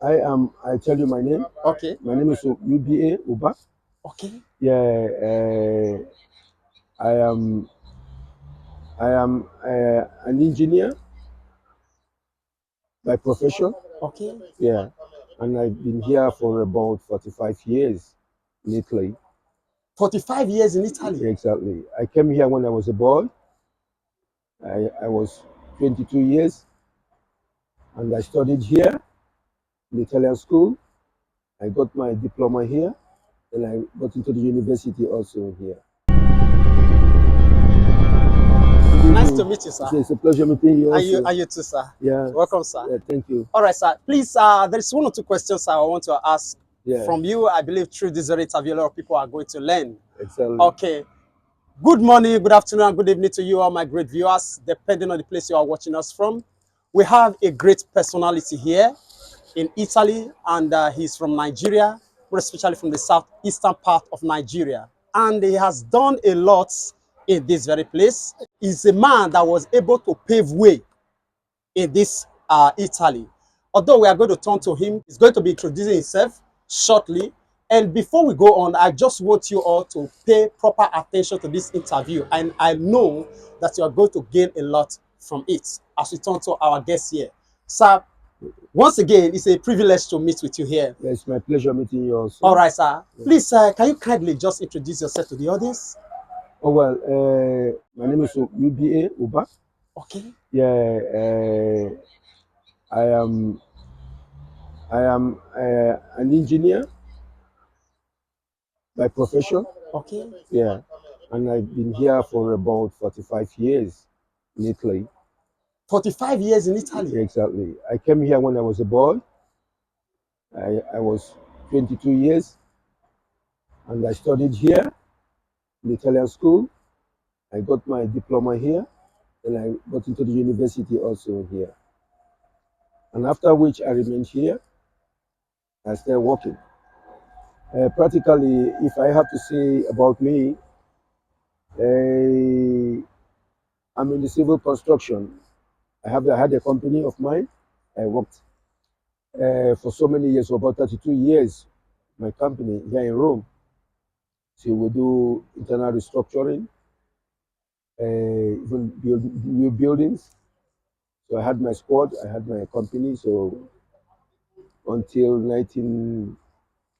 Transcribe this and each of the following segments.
I tell you my name. Okay. My name is UBA Uba. Okay. Yeah, I am an engineer by profession. Okay. Yeah, and I've been here for about 45 years in Italy. 45 years in Italy. Exactly. I came here when I was a boy. I was 22 years, and I studied here in the Italian school. I got my diploma here, and I got into the university also here. Good Nice to evening. meet you, sir. It's a pleasure meeting you also. Are you too, sir? Yeah, Welcome, sir. yeah, thank you. All right, sir. Please, there's one or two questions I want to ask Yeah, from you. I believe through this very interview, a lot of people are going to learn. exactly. Okay. Good morning, good afternoon, and good evening to you, all my great viewers, depending on the place you are watching us from. We have a great personality here in Italy, and he's from Nigeria, more especially from the southeastern part of Nigeria. And he has done a lot in this very place. He's a man that was able to pave way in this Italy. Although we are going to turn to him, he's going to be introducing himself shortly. And before we go on, I just want you all to pay proper attention to this interview. And I know that you are going to gain a lot from it as we turn to our guest here. Sir, once again, it's a privilege to meet with you here. Yeah, it's my pleasure meeting you All also. right, sir. Yeah. Please, can you kindly just introduce yourself to the audience? Oh well, my name is UBA Uba. Okay. Yeah, I am an engineer by profession. Okay. Yeah, and I've been here for about 45 years in Italy. 45 years in Italy. Exactly. I came here when I was a boy. I was 22 years, and I studied here in the Italian school. I got my diploma here, and I got into the university also here. And after which I remained here. I started working. Practically, if I have to say about me, uh, I'm in the civil construction. I had a company of mine. I worked for so many years, for about 32 years. My company here in Rome. So we do internal restructuring, even build new buildings. So I had my squad, I had my company. So until 19,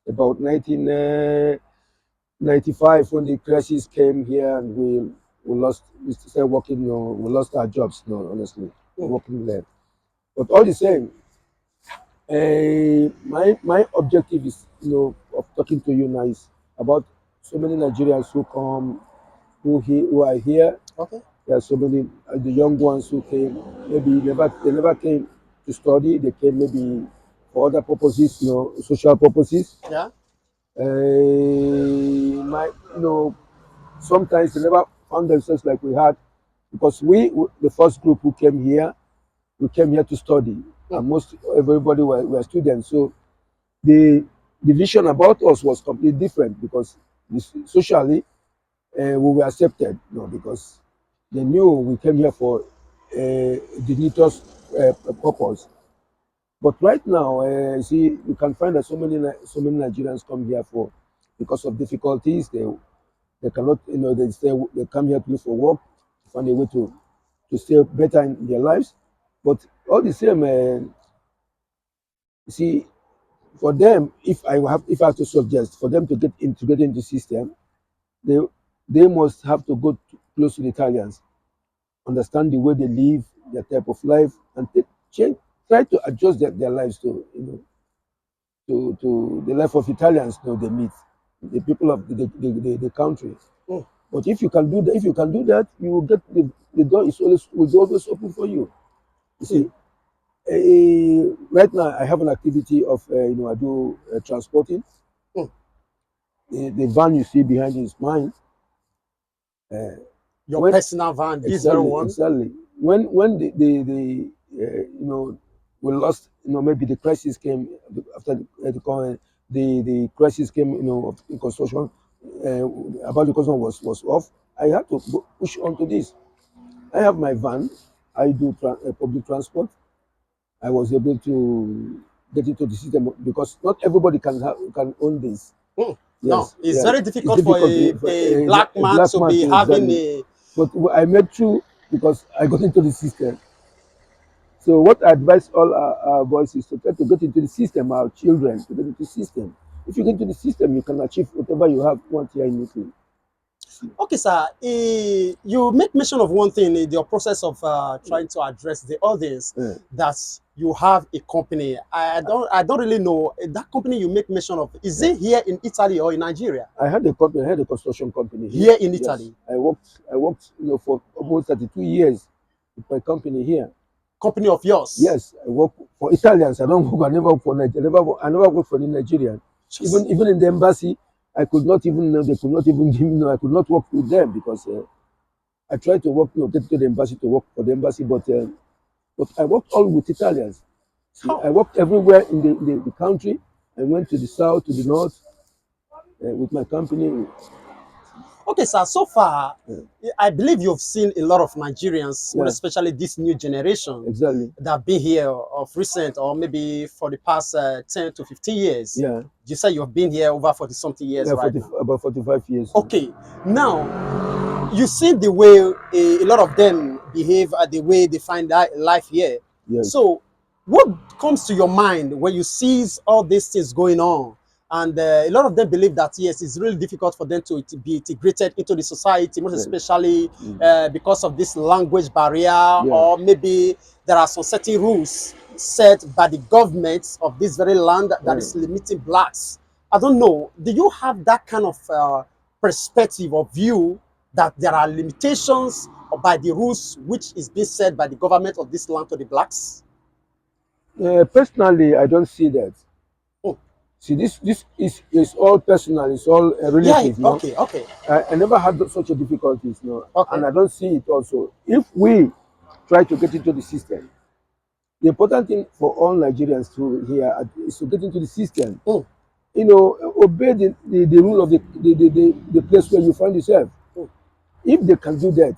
about 1995, when the crisis came here and we started working, we lost our jobs, no, honestly, working there. But all the same, my objective is, of talking to you now is about so many Nigerians who come, who are here. Okay. There are so many the young ones who came. Maybe they never came to study. They came maybe for other purposes, social purposes. Yeah. My, sometimes they never found themselves like we had, because the first group who came here, we came here to study, and most everybody were students. So the the vision about us was completely different, because socially we were accepted, because they knew we came here for dignitous purpose. But right now, see, you can find that so many Nigerians come here for because of difficulties. They cannot, they come here to look for work, to find a way to stay better in their lives. But all the same, see, for them, if I have to suggest for them to get into the system, they they must have to go close to the Italians, understand the way they live, their type of life, and change, try to adjust their lives to, to the life of Italians, they meet, the people of the country. But if you can do that, you will get the door is always will be always open for you. You see, right now I have an activity of I do transporting. The van you see behind you is mine. Your When personal van, this very exactly, one. exactly. When the we lost, maybe the crisis came after the crisis came, in construction, about the construction was off. I had to push on to this. I have my van. I do public transport. I was able to get into the system because not everybody can own this. Hmm. No, Yes, it's yeah, very it's difficult for difficult for a black a man black to man be to having exactly. a. But I made through because I got into the system. So what I advise all our boys is to try to get into the system, our children to get into the system. If you get into the system, you can achieve whatever you have want here in Italy. Okay, sir. You make mention of one thing in your process of trying to address the audience Yeah. that you have a company. I don't really know that company you make mention of. Is Yeah. it here in Italy or in Nigeria? I had a company, I had a construction company here. Here in Yes, Italy, I worked, for almost 32 years with my company here. company of yours. Yes, I work for Italians. I don't work. I never work for Nigeria. I never work for the Nigerian. Just Even in the embassy, I could not even know. They could not even give me. No, I could not work with them because I tried to work, get to the embassy to work for the embassy, but I worked all with Italians. See, how? I worked everywhere in the country. I went to the south, to the north, with my company. Okay, sir. So far, Yeah, I believe you've seen a lot of Nigerians, more yeah, especially this new generation, exactly. that have been here of recent or maybe for the past 10 to 15 years. Yeah, You say you've been here over 40 something years yeah, right now. about 45 years. Okay, now you see the way a lot of them behave, the way they find that life here. Yes. So, what comes to your mind when you see all these things going on? And a lot of them believe that yes, it's really difficult for them to be integrated into the society, most Yeah. especially Mm. because of this language barrier, Yeah. or maybe there are some certain rules set by the government of this very land that Yeah. is limiting blacks. I don't know. Do you have that kind of perspective or view that there are limitations by the rules which is being set by the government of this land to the blacks? Personally, I don't see that. Oh, See, this is all personal. It's all yeah. relative. No, Okay. Okay. I never had such a difficulties. No, and Okay. I don't see it also. If we try to get into the system, the important thing for all Nigerians to here is to get into the system. Mm, Obey the rule of the place where you find yourself. mm. If they can do that,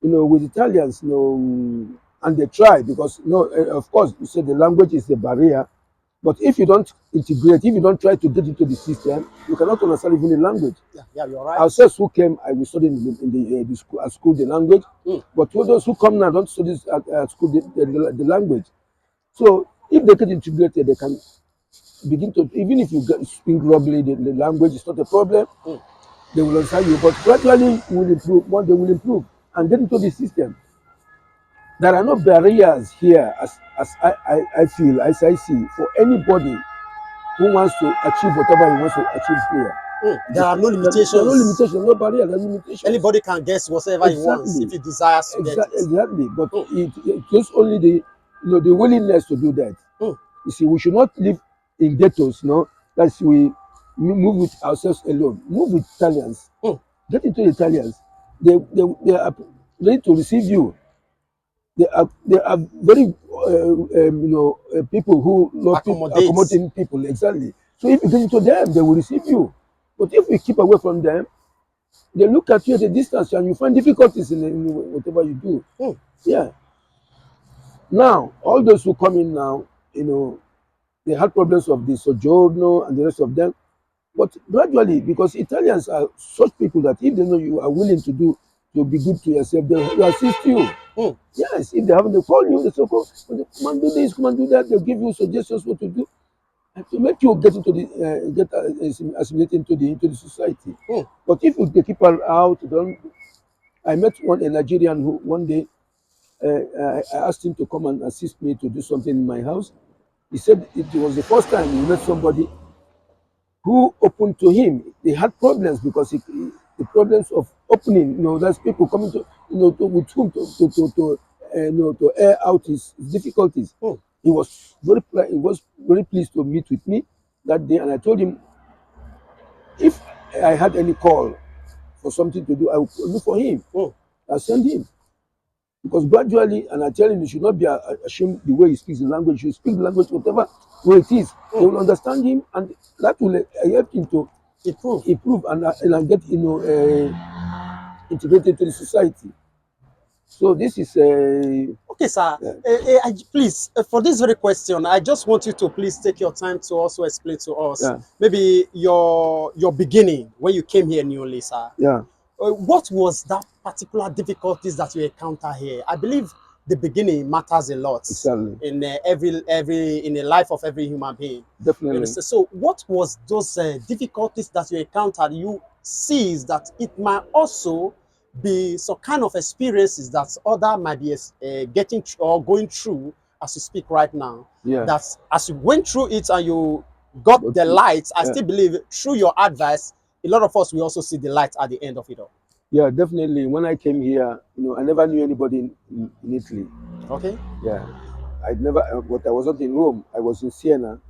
with Italians, and they try because of course, you say the language is the barrier. But if you don't integrate, if you don't try to get into the system, you cannot understand even the language. Yeah. Yeah. You're right. Ourselves who came, I will study in the school, at school the language. Mm. But for those who come now don't study at school the language. So if they get integrated, they can begin to, even if you speak rudely, the language is not a problem. Mm. They will understand you, but gradually you will improve. One they will improve and get into the system. There are no barriers here, as I feel, as I see, for anybody who wants to achieve whatever he wants to achieve here. Mm. There are no There are no limitations. limitations, no barrier, there are no limitations. Anybody can guess whatever he wants if Exactly, he desires to get it. exactly. But Mm. it just only the willingness to do that. Mm. You see, we should not live in ghettos. That we move with ourselves alone. Move with Italians. Mm. Get into the Italians. They are ready to receive you. They are very people who love Accommodate. accommodating people exactly. So if you get into them, they will receive you. But if you keep away from them, they look at you at a distance and you find difficulties in whatever you do. Mm. Yeah. Now, all those who come in now, they had problems of the sojourno and the rest of them. But gradually, because Italians are such people that if they know you are willing to be good to yourself, they will assist you. Mm. Yes, if they haven't, they call you, they say, come and do this, come and do that. They'll give you suggestions what to do and to make you get into the assimilated into the society. Mm. But if you keep her out, don't. I met a Nigerian who one day I asked him to come and assist me to do something in my house. He said it was the first time he met somebody who opened to him. They had problems because the problems of opening. There's people coming to with whom to air out his difficulties. Mm. He was very pleased to meet with me that day, and I told him if I had any call for something to do, I would look for him. Mm. I send him because gradually, and I tell him he should not be ashamed the way he speaks the language. He should speak the language whatever way it is. They Mm. will understand him, and that will help him to Improve. improve and get integrated to the society. So this is Okay, sir. Yeah, Please, for this very question, I just want you to please take your time to also explain to us yeah, maybe your beginning when you came here newly, sir. yeah, What was that particular difficulties that you encounter here? I believe the beginning matters a lot exactly. in every in the life of every human being. You Definitely. understand? So, what was those difficulties that you encountered? You sees that it might also be some kind of experiences that other might be getting or going through as you speak right now. Yeah. That as you went through it and you got But the light, I yeah, still believe through your advice, a lot of us will also see the light at the end of it all. yeah, definitely. When I came here, I never knew anybody in Italy. Okay. Yeah, I'd never, but I was not in Rome. I was in Siena.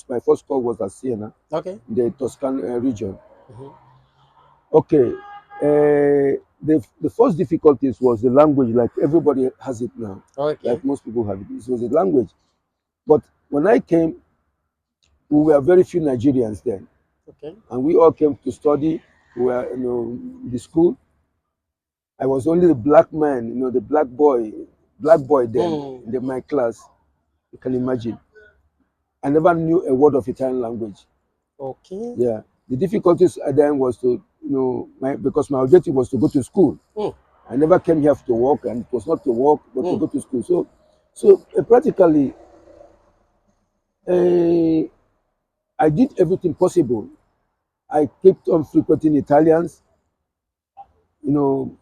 My first call was at Siena, Okay. in the Toscan region. Mhm. Okay, the first difficulties was the language. Like everybody has it now, Okay. like most people have it. It was the language. But when I came, we were very few Nigerians then, Okay. and we all came to study. We were, in the school. I was only the black man, the black boy then Mm. in my class. You can imagine. I never knew a word of Italian language. Okay. Yeah, the difficulties then was to, because my objective was to go to school. Mm. I never came here to work, and it was not to work, but to Mm. go to school. So practically, uh, I did everything possible. I kept on frequenting Italians, you know,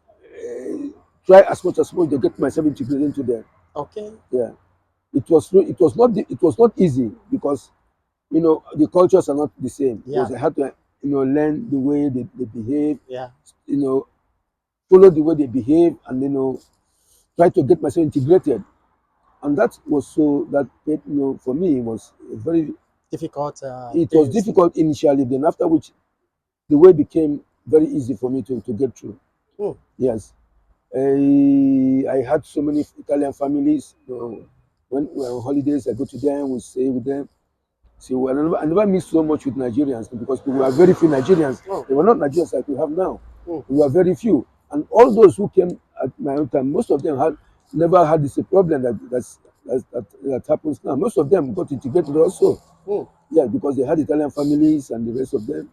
try as much as possible to get myself integrated into them. Okay. Yeah, it was not easy because the cultures are not the same. Yeah. Because I had to learn the way they behave, Yeah. you know follow the way they behave, and try to get myself integrated. And that was for me, it was very Difficult it was things. difficult initially, then after which the way became very easy for me to get through. Mm. Yes. I had so many Italian families. When we were on holidays, I go to them, we stay with them. So I never missed so much with Nigerians because we were very few Nigerians. Oh. They were not Nigerians like we have now. Mm. We were very few. And all those who came at my own time, most of them had never had this problem that happens now. Most of them got integrated also. Mm. Yeah, because they had Italian families and the rest of them.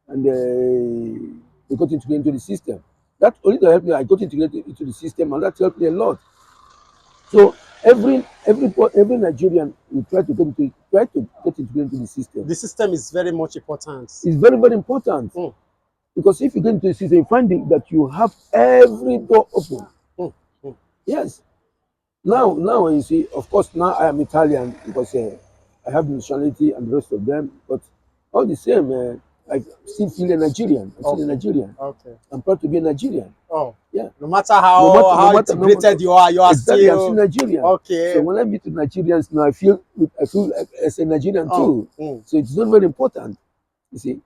And they got integrated into the system. That only to help me. I got integrated into the system, and that helped me a lot. So every Nigerian will try to get integrated into the system. The system is very much important. It's very, very important, Mm. because if you get into the system, you find that you have every door open. Mm. Mm. Yes. Now you see, of course, now I am Italian because I have nationality and the rest of them. But all the same, I still feel a Nigerian. I'm still a Okay. Nigerian. Okay. I'm proud to be a Nigerian. Oh, Yeah. no matter No how matter, no integrated matter. you are Exactly, I'm still still Nigerian. So okay. when I meet with Nigerians now, I feel like as a Nigerian Oh. too. Mm. So it's not very important. You see.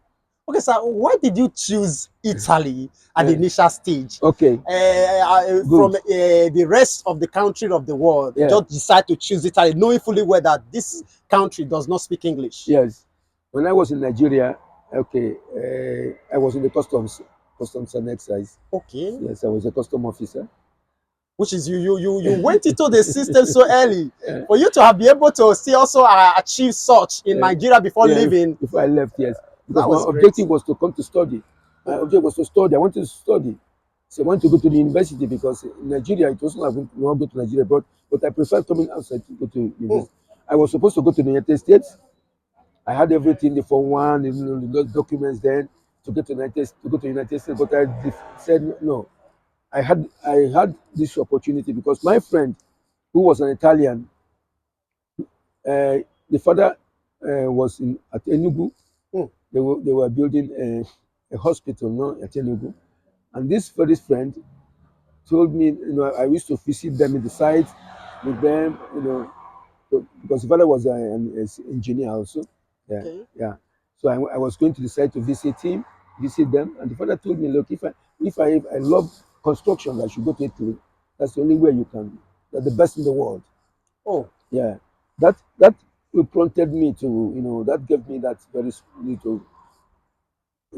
Okay, sir. Why did you choose Italy at the Yeah. initial stage? Okay. From Good. the rest of the country of the world, Yeah. just decide to choose Italy, knowing fully well that this country does not speak English. Yes. When I was in Nigeria, okay, I was in the customs and excise. Okay. Yes, I was a custom officer. Which is you went into the system so early Yeah. for you to have been able to see also achieve such in Yeah. Nigeria before Yeah, leaving. before I left, yes. That Because my was great. objective was to come to study. My Mm. objective was to study. I wanted to study. So I wanted to go to the university because in Nigeria, it wasn't like we want to go to Nigeria, but I prefer coming outside to go to Mm. university. I was supposed to go to the United States. I had everything, the Form 1, the documents then to get to to go to the United States, but I said no. I had this opportunity because my friend, who was an Italian, the father was at Enugu. Mm. They were building a hospital now at Enugu, and this very friend told me, I used to visit them in the site with them, because the father was an engineer also. Yeah, Okay. yeah. So I was going to the site to visit them, and the father told me, look, if I love construction, I should go to Italy. That's the only way you can. They're the best in the world. Oh, Yeah, that prompted me to, that gave me that very little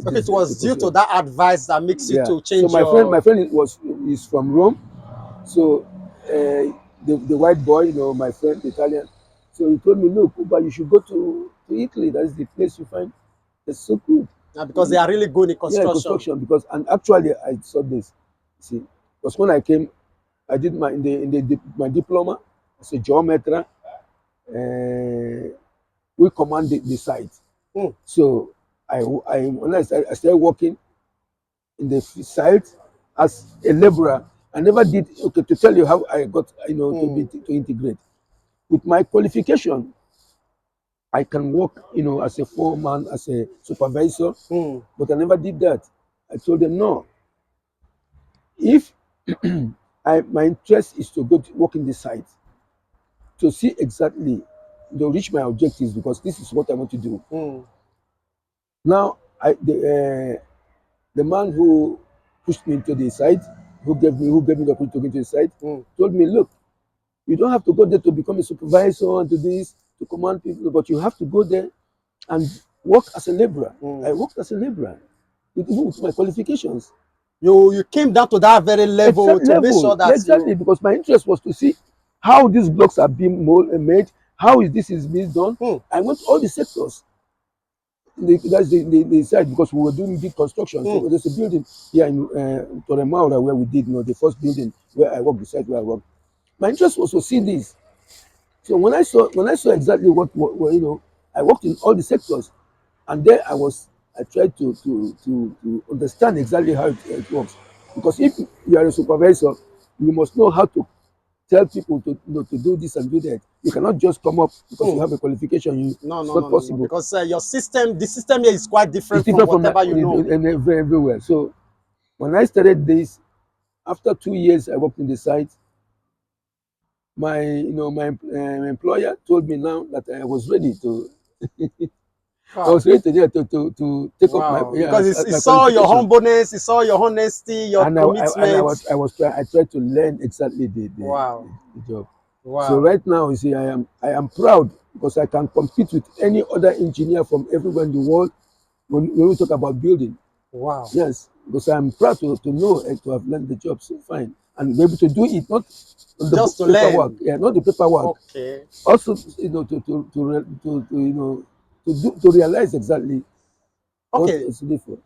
okay. It to was due to continue. that advice that makes you Yeah. to So change my friend your. is from Rome. So the white boy, you know, my friend, the Italian. So he told me, look, but you should go to Italy. That's the place you find. It's so good. Because they are really good in Yeah, construction. construction. Because and actually I saw this. See, because when I came, I did my my diploma as a geometer. We command the site. Mm, So I when I started working in the site as a laborer. I never did okay to tell you how I got mm, to integrate with my qualification. I can work as a foreman, as a supervisor, mm, but I never did that. I told them no. If my interest is to go to work in the site to see exactly to reach my objectives because this is what I want to do. mm, Now the man who pushed me into the site, who gave me the opportunity to go into the site, mm, told me, look, you don't have to go there to become a supervisor and to this to command people, but you have to go there and work as a laborer. I mm. worked as a laborer even with my qualifications. You came down to that very level Exact to make level, sure yeah, that you. exactly, because my interest was to see how these blocks are being made, how is this is being done. Mm, I went to all the sectors. That's the side because we were doing big construction. mm, So there's a building here in Toremaura where we did, the first building where I worked, the site where I worked. My interest was to see this. So when I saw exactly what I worked in all the sectors, and there I tried to understand exactly how it works. Because if you are a supervisor, you must know how to tell people to do this and do that. You cannot just come up because you mm. have a qualification. No, It's no, not no, no, no. possible. Because the system here is quite It's different from different from whatever you know. everywhere. So when I started this, after 2 years, I worked in the site. My employer told me now that I was ready to I Wow. was ready to take up my Wow. yeah Because as it's my saw your qualification. humbleness, it's saw your honesty, your And I commitment. I tried to learn exactly Wow. the job. So Wow. right now, you see, I am proud because I can compete with any other engineer from everywhere in the world when we talk about building. Wow. Yes, because I'm proud to know and to have learned the job so fine and be able to do it, not on the Just to paperwork. learn. Yeah, not the paperwork. Okay. Also, to realize exactly what Okay. it's needed for.